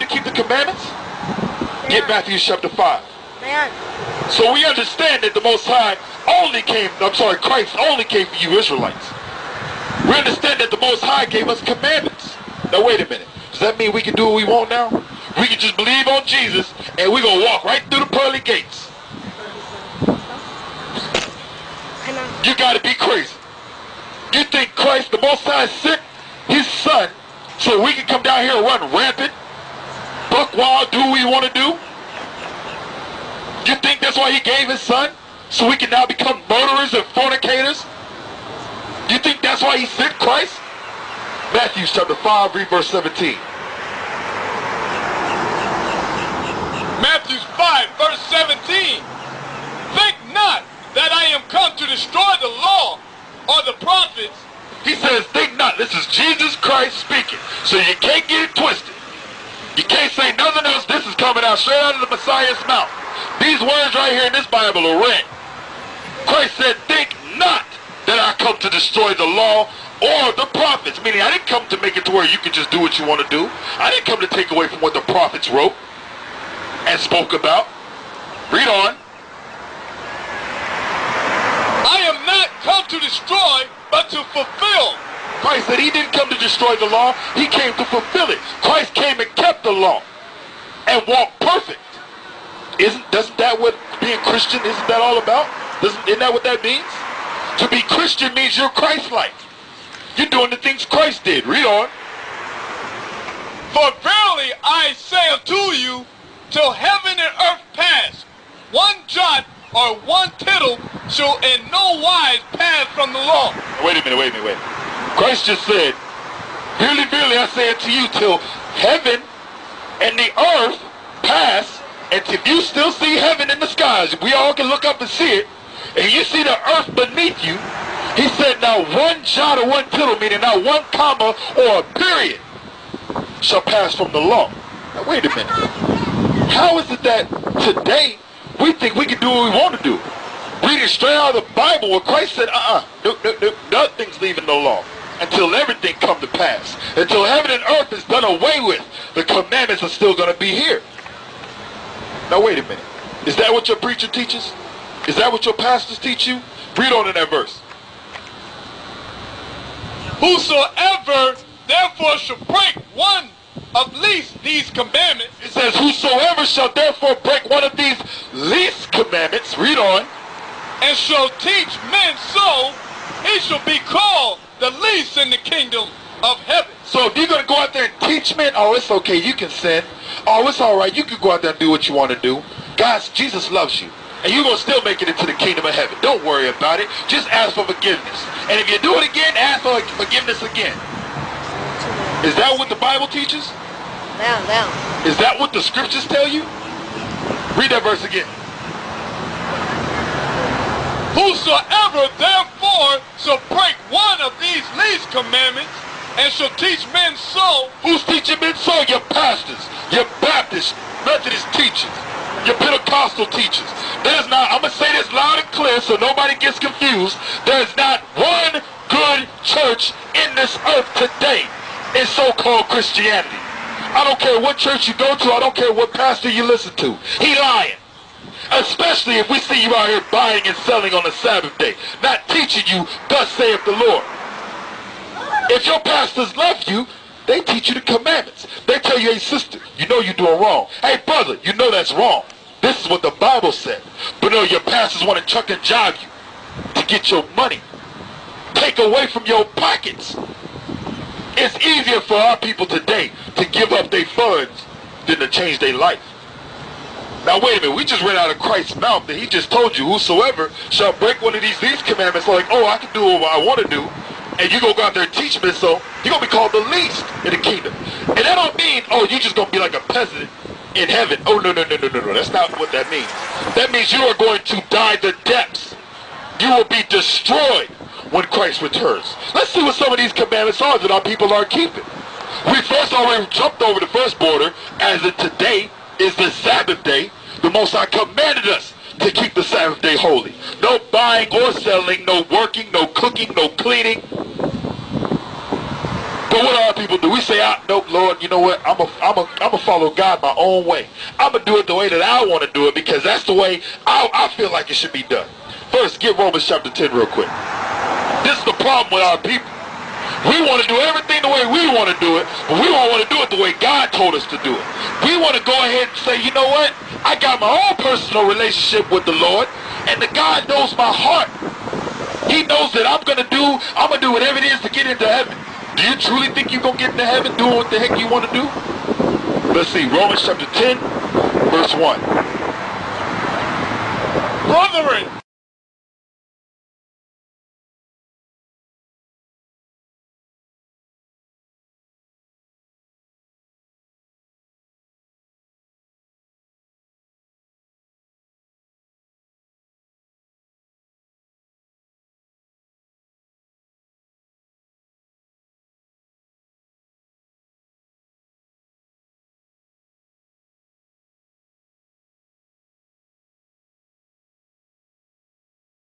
keep the commandments? Get Matthew chapter 5. So we understand that the Most High only came, Christ only came for you Israelites. We understand that the Most High gave us commandments. Now wait a minute. Does that mean we can do what we want now? We can just believe on Jesus and we're going to walk right through the pearly gates. You got to be crazy. You think Christ, the Most High, sent his son so we can come down here and run rampant, buck wild, do what we want to do? You think that's why he gave his son? So we can now become murderers and fornicators? You think that's why he sent Christ? Matthew chapter 5, read verse 17. Matthew 5, verse 17. Think not that I am come to destroy the law or the prophets. He says, think not. This is Jesus Christ speaking. So you can't get it twisted. You can't say nothing else. This is coming out straight out of the Messiah's mouth. These words right here in this Bible are red. Christ said, think not that I come to destroy the law or the prophets. Meaning I didn't come to make it to where you can just do what you want to do. I didn't come to take away from what the prophets wrote and spoke about. Read on. I am not come to destroy, but to fulfill. Christ said he didn't come to destroy the law. He came to fulfill it. Christ came and kept the law and walked perfect. Doesn't that what being Christian, isn't that all about? Isn't that what that means? To be Christian means you're Christ-like. You're doing the things Christ did. Read on. For verily I say unto you, till heaven and earth pass, one jot or one tittle shall in no wise pass from the law. Wait a minute. Christ just said, verily, verily, I say unto you, till heaven and the earth pass, and if you still see heaven in the skies, we all can look up and see it, and you see the earth beneath you, he said, now one jot or one tittle, meaning now one comma or a period, shall pass from the law. Now wait a minute. How is it that today we think we can do what we want to do? Reading straight out of the Bible where Christ said, nothing's leaving the law until everything come to pass. Until heaven and earth is done away with, the commandments are still going to be here. Now wait a minute. Is that what your preacher teaches? Is that what your pastors teach you? Read on in that verse. Whosoever therefore shall break one of least these commandments. It says, whosoever shall therefore break one of these least commandments, read on, and shall teach men so, he shall be called the least in the kingdom of heaven. So if you're going to go out there and teach men, oh, it's okay, you can sin. Oh, it's all right, you can go out there and do what you want to do. Guys, Jesus loves you. And you're going to still make it into the kingdom of heaven. Don't worry about it. Just ask for forgiveness. And if you do it again, ask for forgiveness again. Is that what the Bible teaches? Down. Is that what the scriptures tell you? Read that verse again. Whosoever therefore shall break one of these least commandments and shall teach men so. Who's teaching men so? Your pastors, your Baptist, Methodist teachers, your Pentecostal teachers. There's not, I'm going to say this loud and clear so nobody gets confused. There's not one good church in this earth today in so-called Christianity. I don't care what church you go to. I don't care what pastor you listen to. He lying. Especially if we see you out here buying and selling on the Sabbath day. Not teaching you, thus saith the Lord. If your pastors love you, they teach you the commandments. They tell you, hey sister, you know you're doing wrong. Hey brother, you know that's wrong. This is what the Bible said. But no, your pastors want to chuck and jive you to get your money. Take away from your pockets. It's easier for our people today to give up their funds than to change their life. Now wait a minute, we just read out of Christ's mouth that he just told you, whosoever shall break one of these commandments, like, oh, I can do what I want to do, and you go out there and teach me so, you're going to be called the least in the kingdom. And that don't mean, oh, you're just going to be like a peasant in heaven. Oh, no. That's not what that means. That means you are going to die the depths. You will be destroyed when Christ returns. Let's see what some of these commandments are that our people are keeping. We first already jumped over the first border, as in today is the Sabbath day. The Most High commanded us to keep the Sabbath day holy. No buying or selling, no working, no cooking, no cleaning. what do our people do? We say, nope, Lord, you know what? I'm a follow God my own way. I'm going to do it the way that I want to do it because that's the way I feel like it should be done. First, get Romans chapter 10 real quick. This is the problem with our people. We want to do everything the way we want to do it, but we don't want to do it the way God told us to do it. We want to go ahead and say, you know what? I got my own personal relationship with the Lord, and the God knows my heart. He knows that I'm going to do whatever it is to get into heaven. Do you truly think you're going to get into heaven doing what the heck you want to do? Let's see, Romans chapter 10, verse 1. Brethren,